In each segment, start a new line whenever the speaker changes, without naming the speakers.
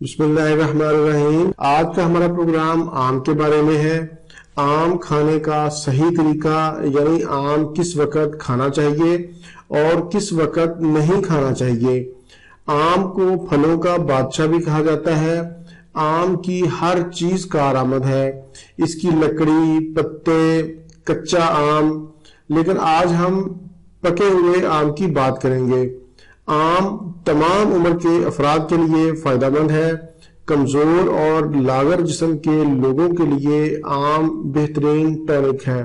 بسم اللہ الرحمن الرحیم۔ آج کا ہمارا پروگرام آم کے بارے میں ہے۔ آم کھانے کا صحیح طریقہ، یعنی آم کس وقت کھانا چاہیے اور کس وقت نہیں کھانا چاہیے۔ آم کو پھلوں کا بادشاہ بھی کہا جاتا ہے۔ آم کی ہر چیز کارآمد ہے، اس کی لکڑی، پتے، کچا آم۔ لیکن آج ہم پکے ہوئے آم کی بات کریں گے۔ آم تمام عمر کے افراد کے لیے فائدہ مند ہے۔ کمزور اور لاغر جسم کے لوگوں کے لیے آم بہترین ٹونک ہے۔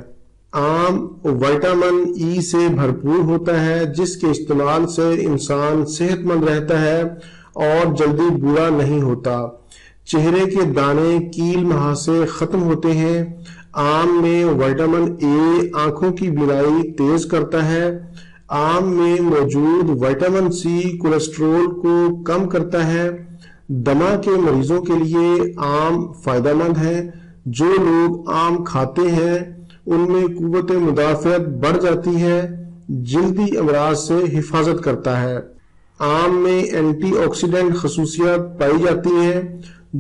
آم وٹامن ای سے بھرپور ہوتا ہے، جس کے استعمال سے انسان صحت مند رہتا ہے اور جلدی بوڑھا نہیں ہوتا۔ چہرے کے دانے، کیل مہاسے ختم ہوتے ہیں۔ آم میں وٹامن اے آنکھوں کی بینائی تیز کرتا ہے۔ آم میں موجود وٹامن سی کولیسٹرول کو کم کرتا ہے۔ دمہ کے مریضوں کے لیے آم فائدہ مند ہے۔ جو لوگ آم کھاتے ہیں ان میں قوت مدافعت بڑھ جاتی ہے۔ جلدی امراض سے حفاظت کرتا ہے۔ آم میں اینٹی آکسیڈنٹ خصوصیات پائی جاتی ہیں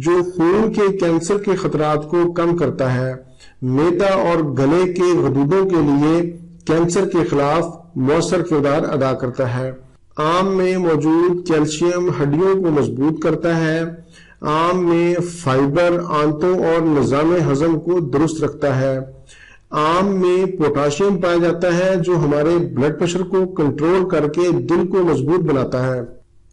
جو خون کے کینسر کے خطرات کو کم کرتا ہے۔ معدہ اور گلے کے غدودوں کے لیے کینسر کے خلاف مؤثر کردار ادا کرتا ہے۔ آم میں موجود کیلشیم ہڈیوں کو مضبوط کرتا ہے۔ آم میں فائبر آنتوں اور نظام ہضم کو درست رکھتا ہے۔ آم میں پوٹاشیم پایا جاتا ہے جو ہمارے بلڈ پریشر کو کنٹرول کر کے دل کو مضبوط بناتا ہے۔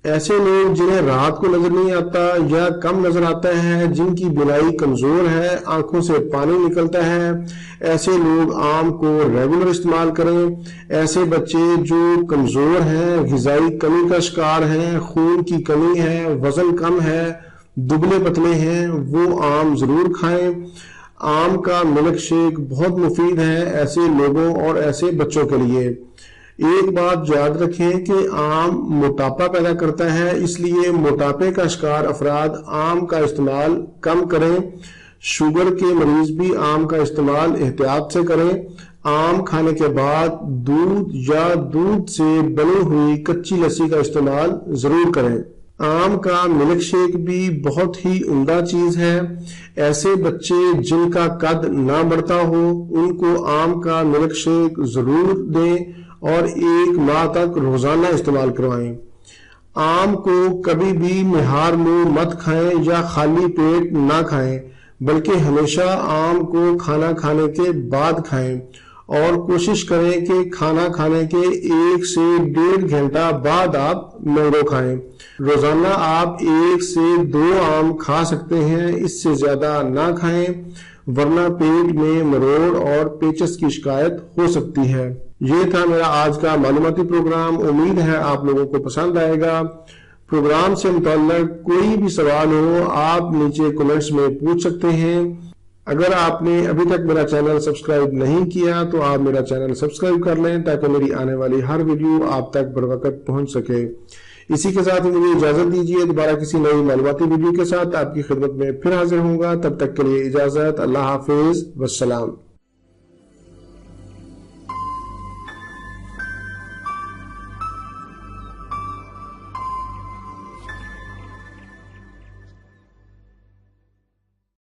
ایسے لوگ جنہیں رات کو نظر نہیں آتا یا کم نظر آتا ہے، جن کی بینائی کمزور ہے، آنکھوں سے پانی نکلتا ہے، ایسے لوگ آم کو ریگولر استعمال کریں۔ ایسے بچے جو کمزور ہیں، غذائی کمی کا شکار ہیں، خون کی کمی ہے، وزن کم ہے، دبلے پتلے ہیں، وہ آم ضرور کھائیں۔ آم کا ملک شیک بہت مفید ہے ایسے لوگوں اور ایسے بچوں کے لیے۔ ایک بات یاد رکھیں کہ آم موٹاپا پیدا کرتا ہے، اس لیے موٹاپے کا شکار افراد آم کا استعمال کم کریں۔ شوگر کے مریض بھی آم کا استعمال احتیاط سے کریں۔ آم کھانے کے بعد دودھ یا دودھ سے بنی ہوئی کچی لسی کا استعمال ضرور کریں۔ آم کا ملک شیک بھی بہت ہی عمدہ چیز ہے۔ ایسے بچے جن کا قد نہ بڑھتا ہو ان کو آم کا ملک شیک ضرور دیں اور 1 ماہ تک روزانہ استعمال کروائیں۔ آم کو کبھی بھی مہار منہ مت کھائیں یا خالی پیٹ نہ کھائیں، بلکہ ہمیشہ آم کو کھانا کھانے کے بعد کھائیں، اور کوشش کریں کہ کھانا کھانے کے 1 سے 1.5 گھنٹہ بعد آپ مینگو کھائیں۔ روزانہ آپ 1 سے 2 آم کھا سکتے ہیں، اس سے زیادہ نہ کھائیں ورنہ پیٹ میں مروڑ اور پیچس کی شکایت ہو سکتی ہے۔ یہ تھا میرا آج کا معلوماتی پروگرام۔ امید ہے آپ لوگوں کو پسند آئے گا۔ پروگرام سے متعلق کوئی بھی سوال ہو آپ نیچے کمنٹس میں پوچھ سکتے ہیں۔ اگر آپ نے ابھی تک میرا چینل سبسکرائب نہیں کیا تو آپ میرا چینل سبسکرائب کر لیں تاکہ میری آنے والی ہر ویڈیو آپ تک بروقت پہنچ سکے۔ اسی کے ساتھ مجھے اجازت دیجیے، دوبارہ کسی نئی معلوماتی ویڈیو کے ساتھ آپ کی خدمت میں پھر حاضر ہوں گا۔ تب تک کے لیے اجازت، اللہ حافظ، والسلام۔